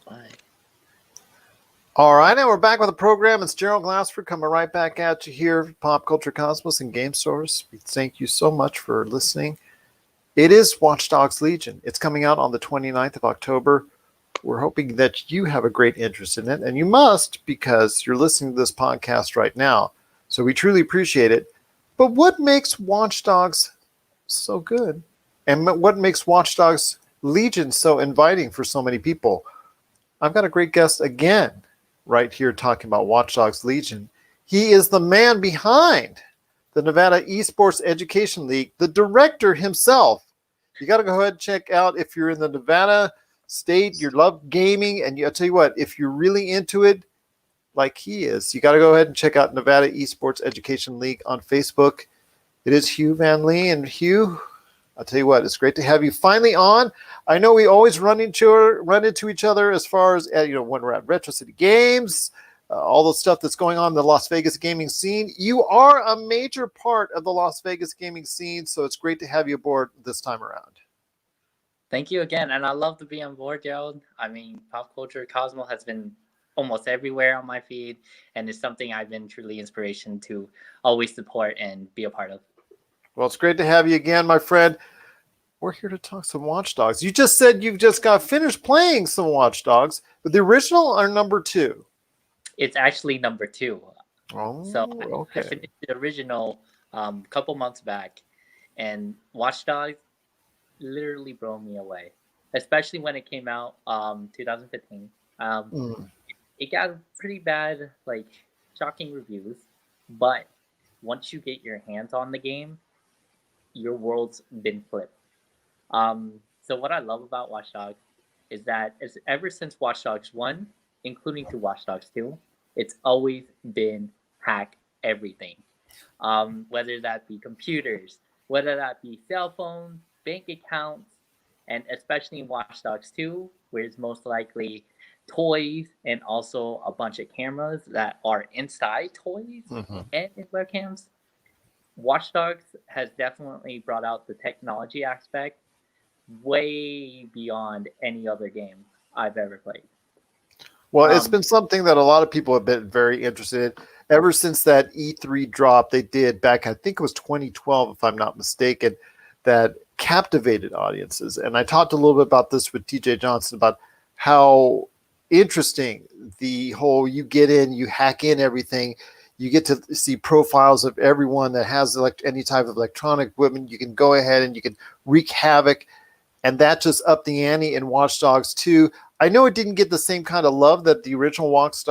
Bye. All right, and we're back with the program. It's Gerald Glassford coming right back at you here, Pop Culture Cosmos and Game Source. We thank you so much for listening. It is Watch Dogs Legion. It's coming out on the 29th of October. We're hoping that you have a great interest in it, and you must because you're listening to this podcast right now. So we truly appreciate it. But what makes Watch Dogs so good? And what makes Watch Dogs Legion so inviting for so many people? I've got a great guest again right here talking about Watch Dogs Legion. He is the man behind the Nevada Esports Education League, the director himself. You got to go ahead and check out if you're in the Nevada state, you love gaming, and I'll tell you what, if you're really into it like he is, you got to go ahead and check out Nevada Esports Education League on Facebook. It is Hieu Van Lee, and Hieu, I'll tell you what, it's great to have you finally on. I know we always run into each other as far as when we're at Retro City Games, all the stuff that's going on in the Las Vegas gaming scene. You are a major part of the Las Vegas gaming scene, so it's great to have you aboard this time around. Thank you again, and I love to be on board, Gerald. I mean, Pop Culture Cosmo has been almost everywhere on my feed, and it's something I've been truly inspiration to always support and be a part of. Well, it's great to have you again, my friend. We're here to talk some Watch Dogs. You just said you've just got finished playing some Watch Dogs, but the original or number 2? It's actually number 2. Oh, so okay. I finished the original a couple months back, and Watch Dogs literally blew me away, especially when it came out 2015. It got pretty bad, like shocking reviews, but once you get your hands on the game, your world's been flipped. So what I love about Watch Dogs is that ever since Watch Dogs 1, including to Watch Dogs 2, it's always been hack everything. Whether that be computers, whether that be cell phones, bank accounts, and especially in Watch Dogs 2, where it's most likely toys and also a bunch of cameras that are inside toys and in webcams. Watch Dogs has definitely brought out the technology aspect way beyond any other game I've ever played. Well, it's been something that a lot of people have been very interested in. Ever since that E3 drop they did back, I think it was 2012, if I'm not mistaken, that captivated audiences. And I talked a little bit about this with TJ Johnson about how interesting the whole, you get in, you hack in everything, you get to see profiles of everyone that has any type of electronic equipment. You can go ahead and you can wreak havoc, and that just upped the ante in Watch Dogs 2. I know it didn't get the same kind of love that the original Watch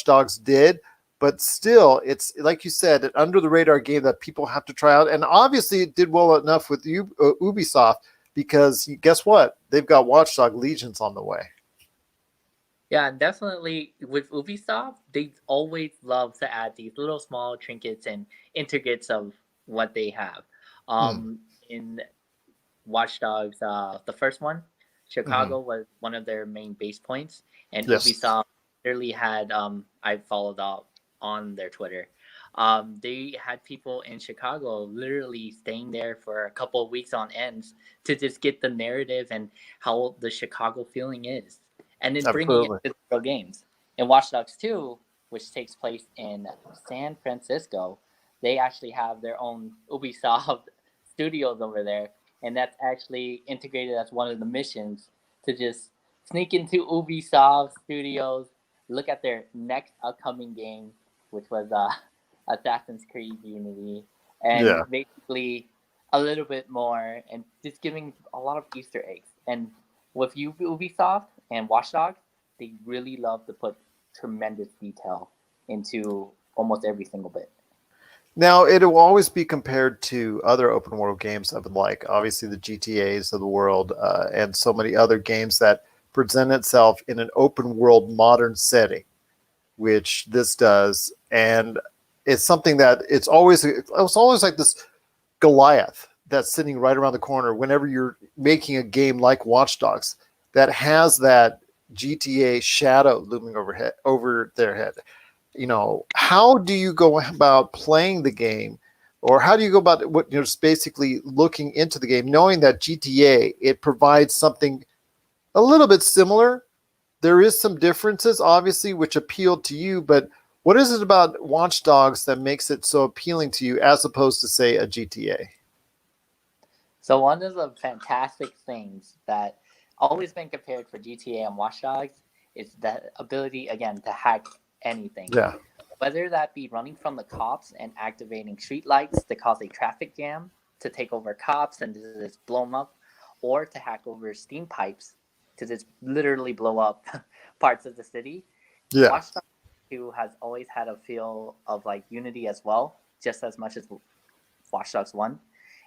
Dogs did, but still, it's like you said, an under-the-radar game that people have to try out. And obviously, it did well enough with Ubisoft, because guess what? They've got Watch Dogs Legions on the way. Yeah, definitely. With Ubisoft, they always love to add these little small trinkets and intricacies of what they have. In Watch Dogs, the first one, Chicago was one of their main base points, and Ubisoft literally had, I followed up on their Twitter. They had people in Chicago literally staying there for a couple of weeks on end to just get the narrative and how the Chicago feeling is, and then bringing it to the real games. In Watch Dogs 2, which takes place in San Francisco, they actually have their own Ubisoft studios over there, and that's actually integrated as one of the missions to just sneak into Ubisoft studios, look at their next upcoming game, which was Assassin's Creed Unity, and basically a little bit more, and just giving a lot of Easter eggs. And with Ubisoft and Watch Dogs, they really love to put tremendous detail into almost every single bit. Now, it will always be compared to other open world games of obviously the GTAs of the world, and so many other games that present itself in an open world modern setting, which this does. And it's something that it's always like this Goliath that's sitting right around the corner whenever you're making a game like Watch Dogs that has that GTA shadow looming over their head. How do you go about playing the game, or how do you go about just basically looking into the game, knowing that GTA, it provides something a little bit similar there is some differences, obviously, which appealed to you. But what is it about Watch Dogs that makes it so appealing to you, as opposed to, say, a GTA? So one of the fantastic things that always been compared for GTA and Watch Dogs is the ability again to hack anything. Yeah, Whether that be running from the cops and activating street lights to cause a traffic jam, to take over cops and to just blow them up, or to hack over steam pipes to just literally blow up parts of the city. yeah, Watch Dogs 2 has always had a feel of like unity as well, just as much as Watch Dogs 1.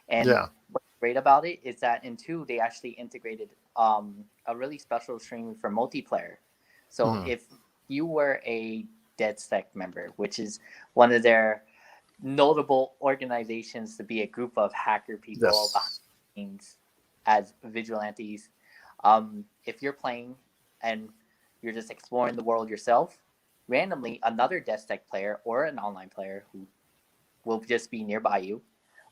And yeah. what's great about it is that in 2, they actually integrated a really special stream for multiplayer. So Mhm. if you were a DedSec member, which is one of their notable organizations to be a group of hacker people behind Yes. the scenes as vigilantes, if you're playing and you're just exploring the world yourself, randomly another DedSec player or an online player who will just be nearby you,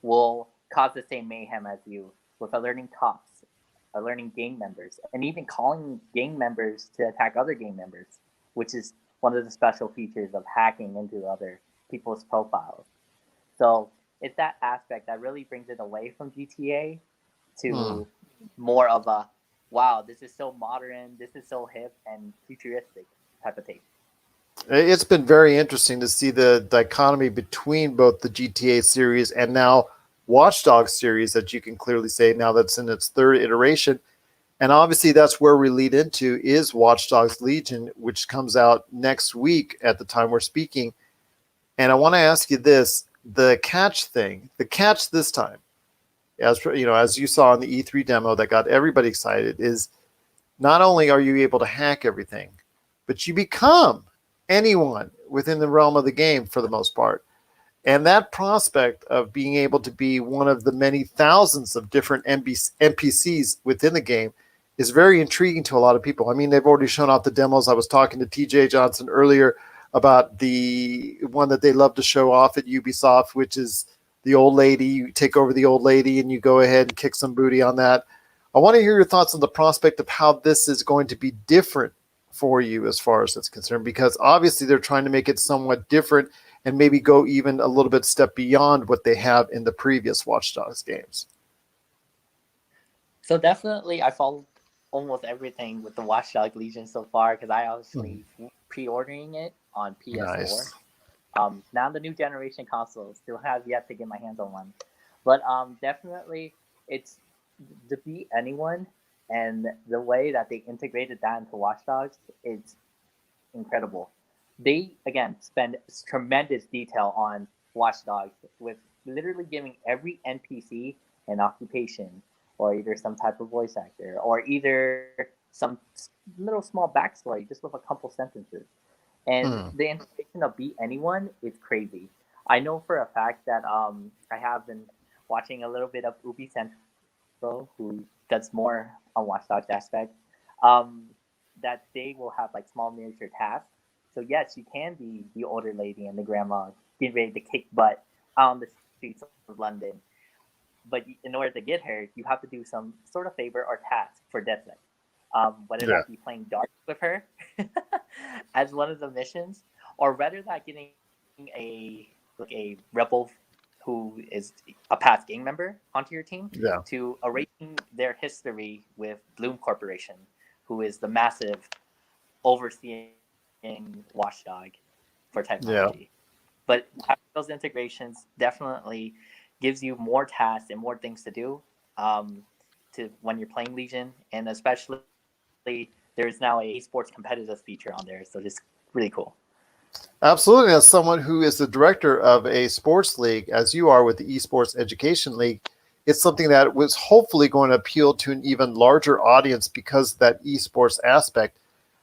will cause the same mayhem as you with alerting cops, alerting gang members, and even calling gang members to attack other gang members, which is one of the special features of hacking into other people's profiles. So it's that aspect that really brings it away from GTA Mm. to more of a wow, this is so modern, this is so hip and futuristic type of take. It's been very interesting to see the dichotomy between both the GTA series and now Watch Dogs series, that you can clearly say now that's in its third iteration. And obviously, that's where we lead into is Watch Dogs Legion, which comes out next week at the time we're speaking. And I want to ask you this: the catch this time, as you saw in the E3 demo that got everybody excited, is not only are you able to hack everything, but you become anyone within the realm of the game for the most part. And that prospect of being able to be one of the many thousands of different NPCs within the game is very intriguing to a lot of people. I mean, they've already shown off the demos. I was talking to TJ Johnson earlier about the one that they love to show off at Ubisoft, which is the old lady. You take over the old lady and you go ahead and kick some booty on that. I want to hear your thoughts on the prospect of how this is going to be different for you as far as it's concerned, because obviously they're trying to make it somewhat different and maybe go even a little bit step beyond what they have in the previous Watch Dogs games. So definitely, I followed almost everything with the Watchdog Legion so far because I Mhm. obviously pre-ordering it on PS4. Nice. Now the new generation console still have yet to get my hands on one, but definitely it's to beat anyone, and the way that they integrated that into Watchdogs is incredible. They again spend tremendous detail on Watchdogs with literally giving every NPC an occupation or either some type of voice actor or either some little small backstory just with a couple sentences. And Mm. the integration of Beat Anyone is crazy. I know for a fact that I have been watching a little bit of Ubi Central, who does more on Watch Dogs aspect. Um, that they will have like small miniature tasks. So yes, you can be the older lady and the grandma getting ready to kick butt on the streets of London. But in order to get her, you have to do some sort of favor or task for DedSec. Whether Yeah. that be playing darts with her as one of the missions, or rather that getting a rebel who is a past gang member onto your team Yeah. to erasing their history with Bloom Corporation, who is the massive overseeing watchdog for technology. Yeah. But having those integrations definitely gives you more tasks and more things to do to when you're playing Legion, and especially there's now a esports competitive feature on there, so just really cool. Absolutely. As someone who is the director of a sports league, as you are with the Esports Education League, it's something that was hopefully going to appeal to an even larger audience because of that esports aspect.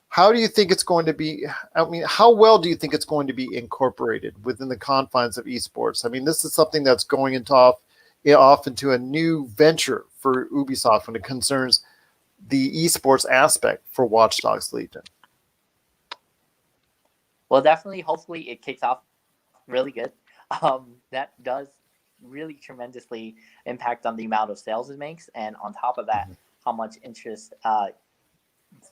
How do you think it's going to be? I mean, how well do you think it's going to be incorporated within the confines of esports? I mean, this is something that's going off into a new venture for Ubisoft when it concerns the esports aspect for Watch Dogs Legion. Well, definitely, hopefully, it kicks off really good. That does really tremendously impact on the amount of sales it makes, and on top of that, how much interest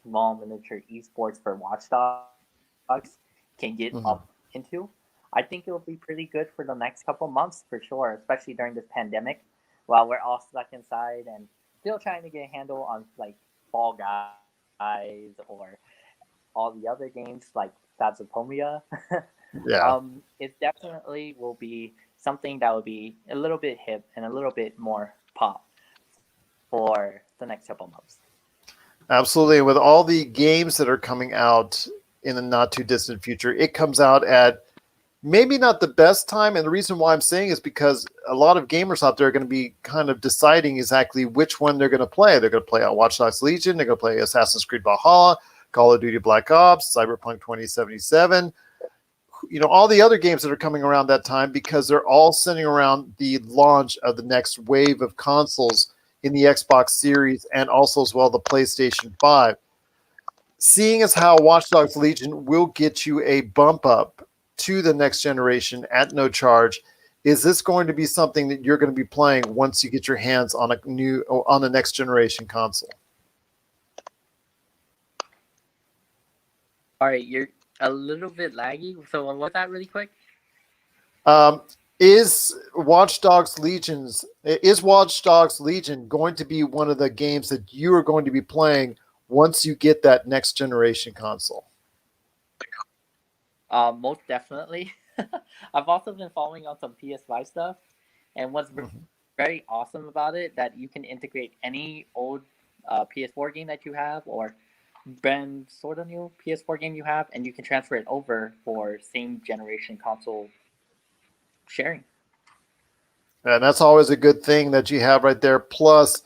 small miniature esports for Watch Dogs can get up Mhm. into, I think it will be pretty good for the next couple months for sure, especially during this pandemic, while we're all stuck inside and still trying to get a handle on like Fall Guys or all the other games like Phasmophobia. Yeah. It definitely will be something that will be a little bit hip and a little bit more pop for the next couple months. Absolutely. And with all the games that are coming out in the not too distant future, it comes out at maybe not the best time. And the reason why I'm saying is because a lot of gamers out there are going to be kind of deciding exactly which one they're going to play. They're going to play Watch Dogs Legion, they're going to play Assassin's Creed Valhalla, Call of Duty Black Ops, Cyberpunk 2077, all the other games that are coming around that time, because they're all centering around the launch of the next wave of consoles in the Xbox Series and also as well the PlayStation 5. Seeing as how Watch Dogs Legion will get you a bump up to the next generation at no charge, is this going to be something that you're going to be playing once you get your hands on on the next generation console? All right, you're a little bit laggy. So what was that really quick? Um, is Watch Dogs Legion going to be one of the games that you are going to be playing once you get that next generation console? Most definitely. I've also been following on some PS5 stuff, and what's Mhm. very awesome about it that you can integrate any old PS4 game that you have or brand sort of new PS4 game you have, and you can transfer it over for same generation console sharing. And that's always a good thing that you have right there. Plus,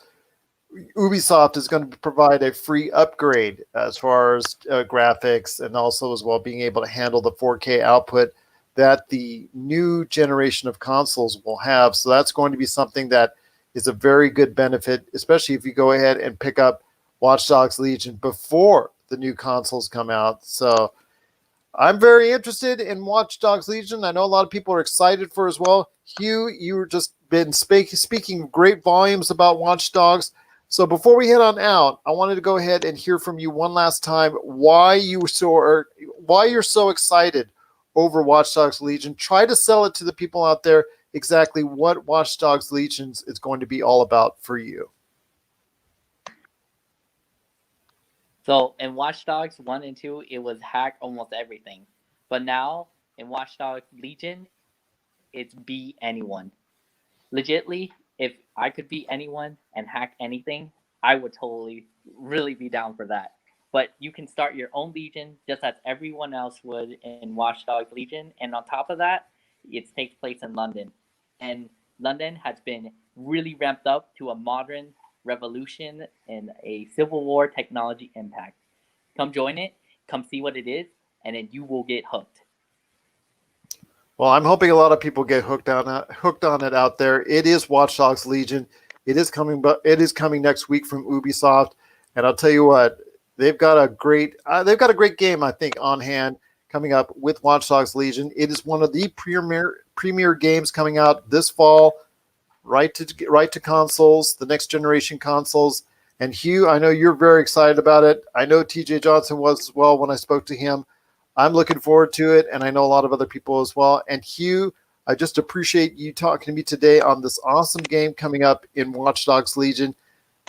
Ubisoft is going to provide a free upgrade as far as graphics and also as well being able to handle the 4K output that the new generation of consoles will have. So that's going to be something that is a very good benefit, especially if you go ahead and pick up Watch Dogs Legion before the new consoles come out. So I'm very interested in Watch Dogs Legion. I know a lot of people are excited for as well. Hieu, you've just been speaking great volumes about Watch Dogs. So before we head on out, I wanted to go ahead and hear from you one last time why you're so excited over Watch Dogs Legion. Try to sell it to the people out there exactly what Watch Dogs Legion is going to be all about for you. So in Watch Dogs 1 and 2, it was hack almost everything. But now in Watch Dogs Legion, it's be anyone. Legitly, if I could be anyone and hack anything, I would totally really be down for that. But you can start your own Legion just as everyone else would in Watch Dogs Legion. And on top of that, it takes place in London. And London has been really ramped up to a modern revolution and a Civil War technology impact. Come join it, come see what it is, and then you will get hooked. Well, I'm hoping a lot of people get hooked on it out there. It is Watch Dogs Legion. It is coming, but it is coming next week from Ubisoft. And I'll tell you what, they've got a great game, I think, on hand coming up with Watch Dogs Legion. It is one of the premier games coming out this fall, right to consoles, the next generation consoles. And Hieu, I know you're very excited about it. I know TJ Johnson was as well when I spoke to him. I'm looking forward to it, and I know a lot of other people as well. And Hieu, I just appreciate you talking to me today on this awesome game coming up in Watch Dogs Legion.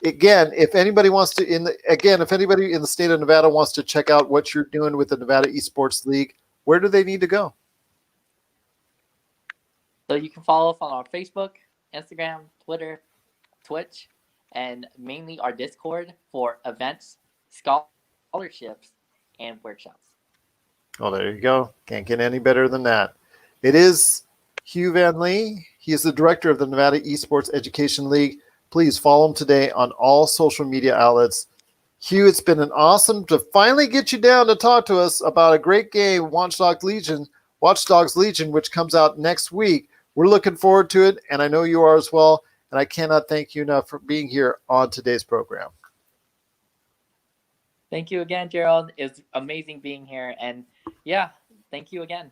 Again, if anybody in the state of Nevada wants to check out what you're doing with the Nevada Esports League, where do they need to go? So you can follow us on our Facebook, Instagram, Twitter, Twitch, and mainly our Discord for events, scholarships, and workshops. Oh, there you go. Can't get any better than that. It is Hieu Van Lee. He is the director of the Nevada Esports Education League. Please follow him today on all social media outlets. Hieu, it's been an awesome to finally get you down to talk to us about a great game, Watch Dogs Legion, which comes out next week. We're looking forward to it, and I know you are as well. And I cannot thank you enough for being here on today's program. Thank you again, Gerald. It's amazing being here. And yeah, thank you again.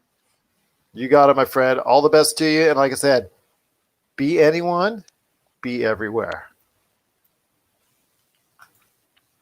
You got it, my friend. All the best to you. And like I said, be anyone, be everywhere.